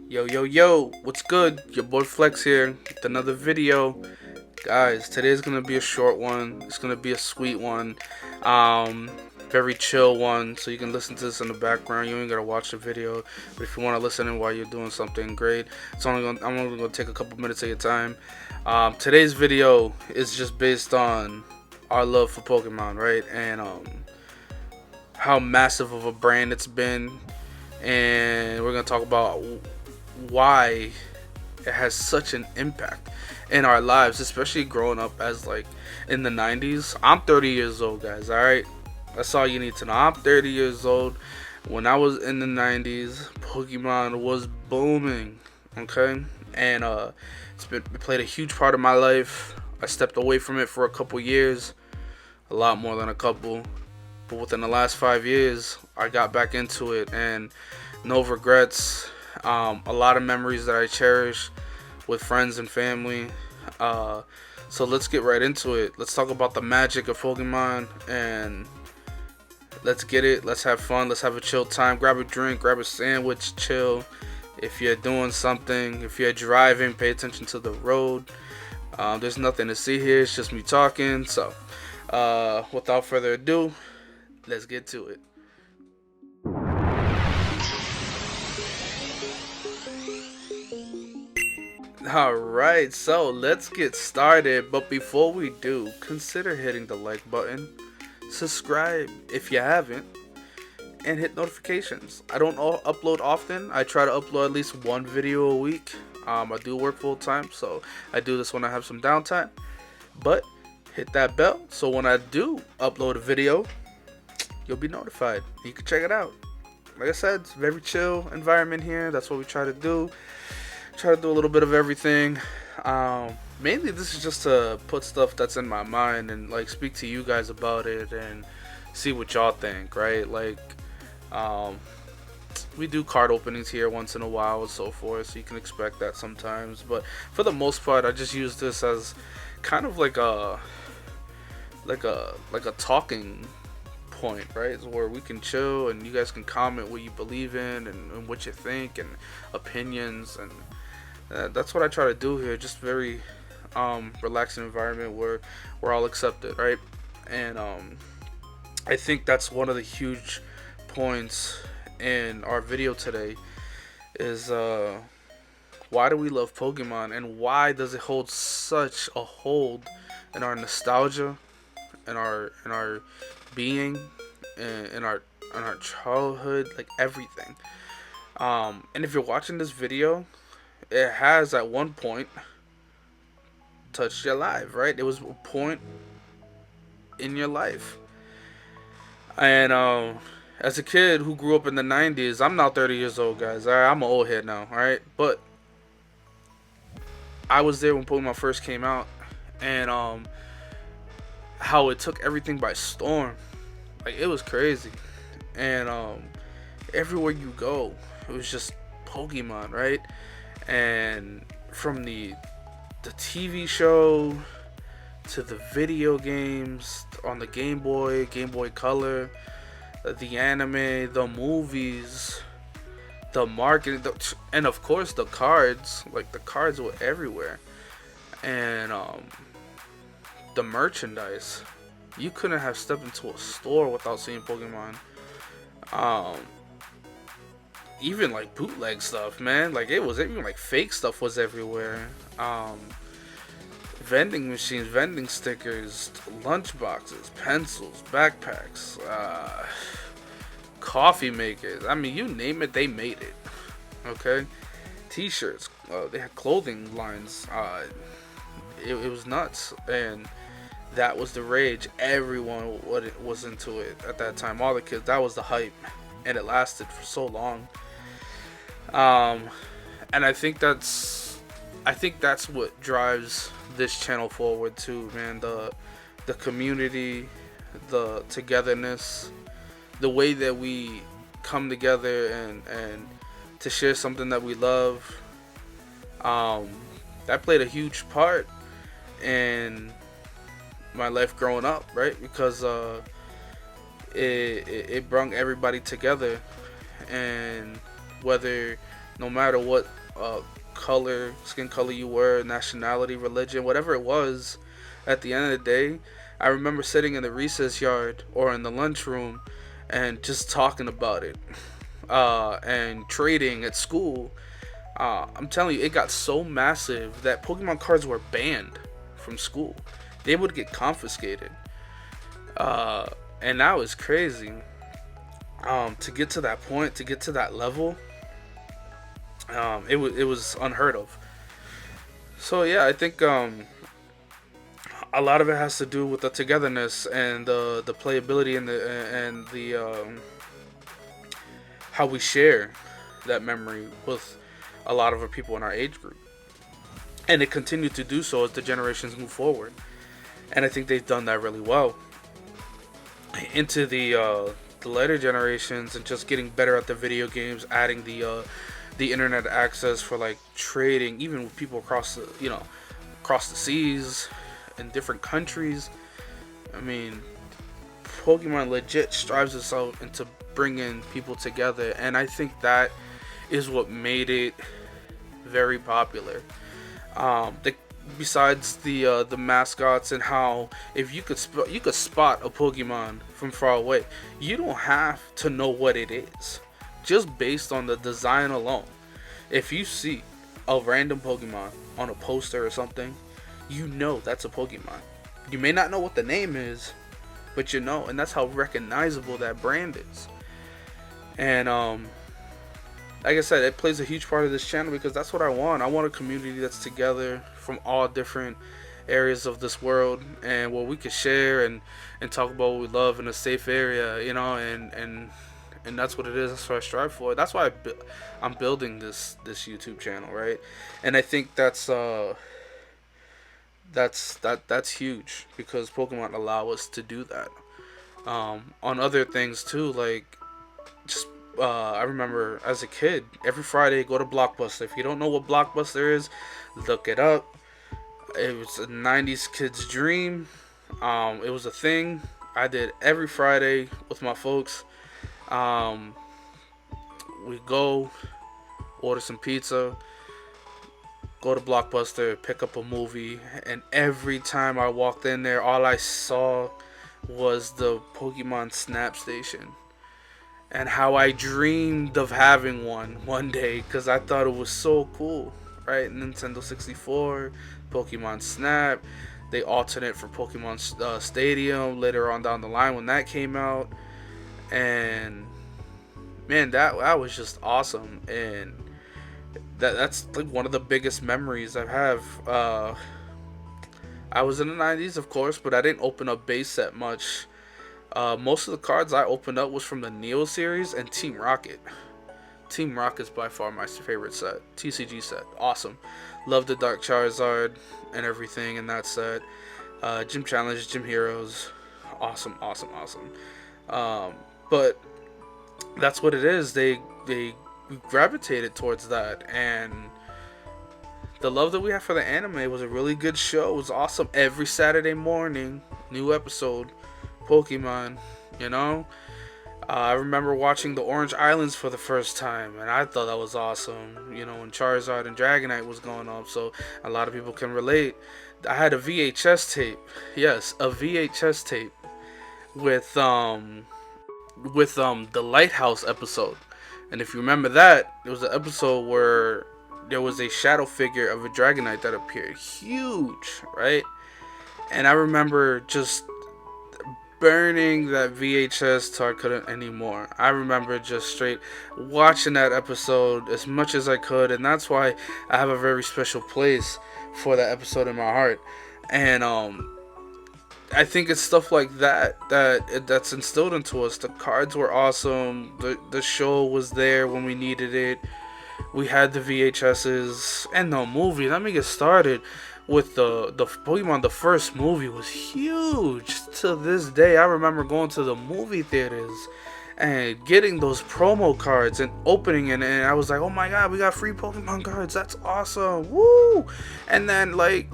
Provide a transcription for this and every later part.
Yo, what's good? Your boy Flex here with another video. Guys, today's gonna be a short one. It's gonna be a sweet one. Um, Very chill one, so you can listen to this in the background. You ain't gotta watch the video, but if you wanna listen in while you're doing something great, I'm only gonna take a couple minutes of your time. Today's video is just based on our love for Pokemon, right? And how massive of a brand it's been, and we're gonna talk about why it has such an impact in our lives, especially growing up as like in the 90's. I'm 30 years old, guys. All right, that's all you need to know. I'm 30 years old. When I was in the 90's, Pokemon was booming. Okay, and it played a huge part of my life. I stepped away from it for a couple years, a lot more than a couple, but within the last 5 years, I got back into it, and no regrets. A lot of memories that I cherish with friends and family. So let's get right into it. Let's talk about the magic of Pokemon, and let's get it. Let's have fun. Let's have a chill time. Grab a drink, grab a sandwich, chill. If you're doing something, if you're driving, pay attention to the road. There's nothing to see here. It's just me talking. So without further ado, let's get to it. Alright, so let's get started. But before we do, consider hitting the like button, subscribe if you haven't, and hit notifications. I don't upload often. I try to upload at least one video a week. I do work full time, so I do this when I have some downtime. But hit that bell so when I do upload a video, you'll be notified. You can check it out. Like I said, it's a very chill environment here. That's what we try to do. Try to do a little bit of everything. Mainly this is just to put stuff that's in my mind and like speak to you guys about it and see what y'all think, right? Like we do card openings here once in a while and so forth, so you can expect that sometimes, but for the most part I just use this as kind of like a talking point, right? It's where we can chill and you guys can comment what you believe in and what you think and opinions, and that's what I try to do here. Just very relaxing environment where we're all accepted, right? And I think that's one of the huge points in our video today is why do we love Pokemon, and why does it hold such a hold in our nostalgia, in our being, in our childhood, like everything. And if you're watching this video, it has at one point touched your life, right? It was a point in your life. And as a kid who grew up in the 90's, I'm now 30 years old, guys. All right, I'm an old head now, all right? But I was there when Pokemon first came out, and how it took everything by storm. Like, it was crazy. And everywhere you go, it was just Pokemon, right? And from the TV show to the video games on the Game Boy Color, the anime, the movies, the marketing, and of course the cards. Like, the cards were everywhere. And the merchandise. You couldn't have stepped into a store without seeing Pokemon. Even like bootleg stuff, man. Like, it was even like fake stuff was everywhere. Vending machines, vending stickers, lunch boxes, pencils, backpacks, coffee makers. I mean, you name it, they made it. Okay, T-shirts. They had clothing lines. It was nuts, and that was the rage. Everyone was into it at that time. All the kids. That was the hype, and it lasted for so long. And I think that's what drives this channel forward too, man. The community, the togetherness, the way that we come together and to share something that we love. That played a huge part in my life growing up, right? Because it brought everybody together, and whether no matter what skin color you were, nationality, religion, whatever it was. At the end of the day, I remember sitting in the recess yard or in the lunchroom and just talking about it, and trading at school. I'm telling you, it got so massive that Pokemon cards were banned from school. They would get confiscated, and that was crazy. To get to that point, to get to that level, it was unheard of. So yeah, I think a lot of it has to do with the togetherness and the playability and the how we share that memory with a lot of the people in our age group, and it continued to do so as the generations move forward. And I think they've done that really well into the later generations, and just getting better at the video games, adding the internet access for like trading, even with people across across the seas in different countries. I mean, Pokemon legit strives itself into bringing people together, and I think that is what made it very popular. Besides the mascots, and how if you could spot a Pokemon from far away, you don't have to know what it is, just based on the design alone. If you see a random Pokemon on a poster or something, you know that's a Pokemon. You may not know what the name is, but you know, and that's how recognizable that brand is. And like I said, it plays a huge part of this channel because that's what I want. I want a community that's together from all different areas of this world, and where we can share and talk about what we love in a safe area, and that's what it is. That's what I strive for. That's why I'm building this YouTube channel, right? And I think that's huge, because Pokemon allow us to do that. On other things too, like just I remember as a kid, every Friday go to Blockbuster. If you don't know what Blockbuster is, look it up. It was a 90's kid's dream. It was a thing I did every Friday with my folks. We go order some pizza, go to Blockbuster, pick up a movie, and every time I walked in there, all I saw was the Pokemon Snap Station. And how I dreamed of having one day, because I thought it was so cool, right? Nintendo 64, Pokemon Snap, they alternate for Pokemon Stadium later on down the line when that came out. And man, that was just awesome. And that's like one of the biggest memories I have. I was in the 90's, of course, but I didn't open up base set much. Most of the cards I opened up was from the Neo series and Team Rocket. Team Rocket's by far my favorite set. TCG set. Awesome. Love the Dark Charizard and everything in that set. Gym Challenge, Gym Heroes. Awesome. But that's what it is. They gravitated towards that, and the love that we have for the anime was a really good show. It was awesome. Every Saturday morning, new episode. Pokemon, I remember watching the Orange Islands for the first time, and I thought that was awesome, when Charizard and Dragonite was going on, so a lot of people can relate. I had a VHS tape, yes, a VHS tape with the Lighthouse episode, and if you remember that, it was an episode where there was a shadow figure of a Dragonite that appeared, huge, right? And I remember just burning that VHS till I couldn't anymore. I remember just straight watching that episode as much as I could, and that's why I have a very special place for that episode in my heart. And I think it's stuff like that's instilled into us. The cards were awesome. The show was there when we needed it. We had the VHSs and the movie. Let me get started with the Pokemon. The first movie was huge. To this day, I remember going to the movie theaters and getting those promo cards and opening it, and I was like, oh my god, we got free Pokemon cards, that's awesome, woo! And then like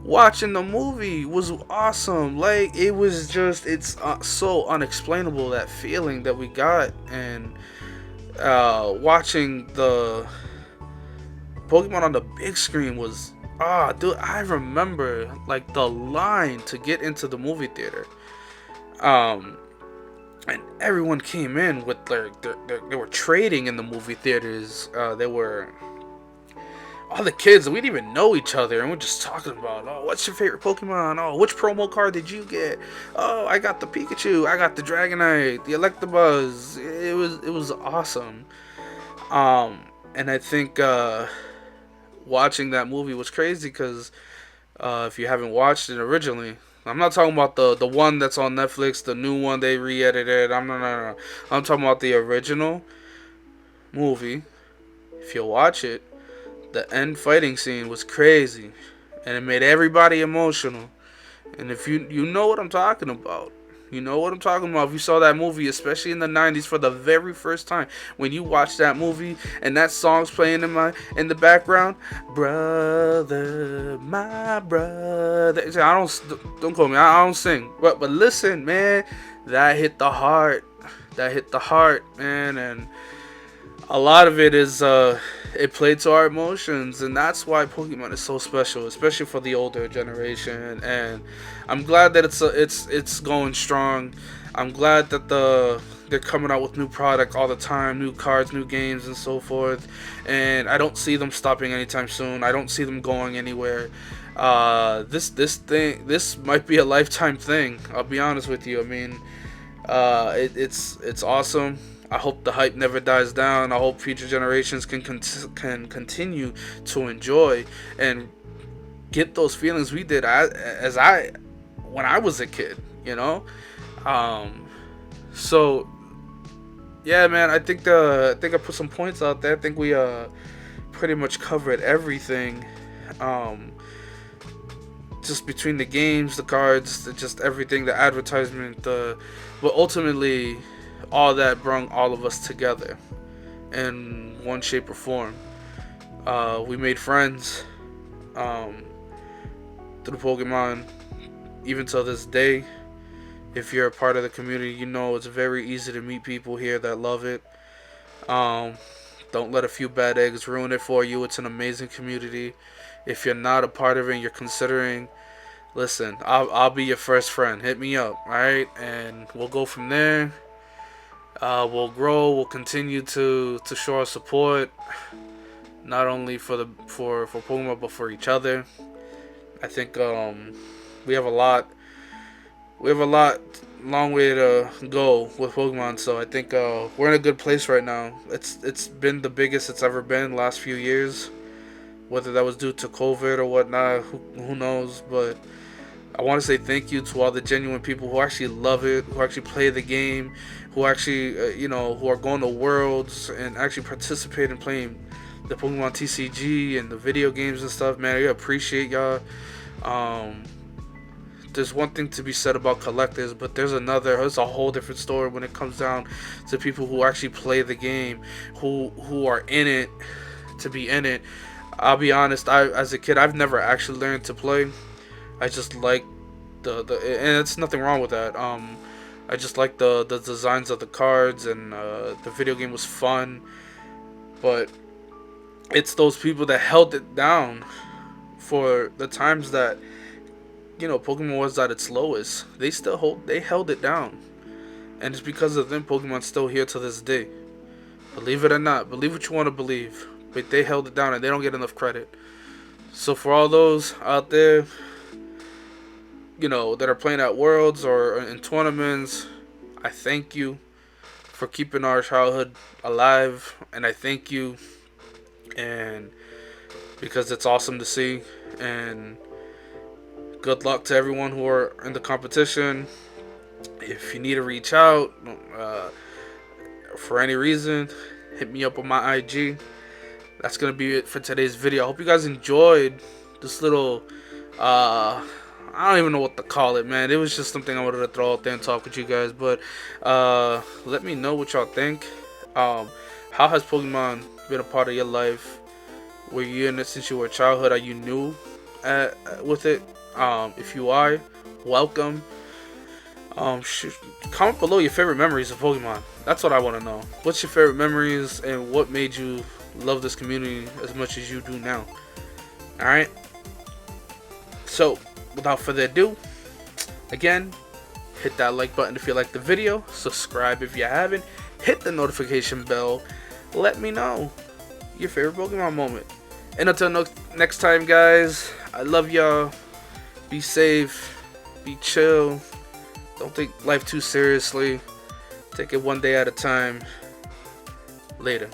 watching the movie was awesome. Like it was just, it's so unexplainable, that feeling that we got. And watching Pokemon on the big screen was, dude, I remember like the line to get into the movie theater. Um, and everyone came in with they were trading in the movie theaters. They were all the kids, we didn't even know each other, and we're just talking about, oh, what's your favorite Pokemon? Oh, which promo card did you get? Oh, I got the Pikachu, I got the Dragonite, the Electabuzz. It was awesome. And I think watching that movie was crazy because if you haven't watched it originally, I'm not talking about the one that's on Netflix, the new one they re-edited. No. I'm talking about the original movie. If you watch it, the end fighting scene was crazy, and it made everybody emotional. And if you know what I'm talking about, you know what I'm talking about. If you saw that movie, especially in the 90's for the very first time, when you watch that movie and that song's playing in the background, brother, my brother. Don't call me. I don't sing, but listen, man, that hit the heart. That hit the heart, man, and a lot of it is it played to our emotions, and that's why Pokemon is so special, especially for the older generation. And I'm glad that it's going strong. I'm glad that they're coming out with new product all the time, new cards, new games, and so forth. And I don't see them stopping anytime soon. I don't see them going anywhere. This might be a lifetime thing. I'll be honest with you. I mean, it's awesome. I hope the hype never dies down. I hope future generations can continue to enjoy and get those feelings we did when I was a kid, you know. So yeah, man, I think I put some points out there. I think we pretty much covered everything. Just between the games, the cards, just everything, the advertisement, but ultimately all that brought all of us together in one shape or form. We made friends through Pokemon. Even to this day, if you're a part of the community, you know it's very easy to meet people here that love it. Don't let a few bad eggs ruin it for you. It's an amazing community. If you're not a part of it and you're considering, listen, I'll be your first friend. Hit me up, alright? And we'll go from there. We'll grow. We'll continue to show our support, not only for Pokemon but for each other. I think we have a long way to go with Pokemon. So I think we're in a good place right now. It's been the biggest it's ever been last few years. Whether that was due to COVID or whatnot, who knows? But I want to say thank you to all the genuine people who actually love it, who actually play the game, who actually, who are going to Worlds and actually participate in playing the Pokemon TCG and the video games and stuff. Man, I appreciate y'all. There's one thing to be said about collectors, but there's a whole different story when it comes down to people who actually play the game, who are in it to be in it. I'll be honest, as a kid, I've never actually learned to play. I just like and it's nothing wrong with that. I just like the designs of the cards, and the video game was fun. But it's those people that held it down for the times that Pokemon was at its lowest. They held it down, and it's because of them Pokemon's still here to this day. Believe it or not, believe what you want to believe, but they held it down and they don't get enough credit. So for all those out there, that are playing at Worlds or in tournaments, I thank you for keeping our childhood alive, and I thank you, and because it's awesome to see. And good luck to everyone who are in the competition. If you need to reach out for any reason, hit me up on my IG. That's gonna be it for today's video. I hope you guys enjoyed this little I don't even know what to call it, man. It was just something I wanted to throw out there and talk with you guys. But let me know what y'all think. How has Pokemon been a part of your life? Were you in it since you were a childhood? Are you new with it? If you are, welcome. Comment below your favorite memories of Pokemon. That's what I want to know. What's your favorite memories, and what made you love this community as much as you do now. Alright? So, without further ado, again, hit that like button if you like the video, subscribe if you haven't, hit the notification bell, let me know your favorite Pokemon moment. And until next time, guys, I love y'all. Be safe, be chill, don't take life too seriously, take it one day at a time. Later.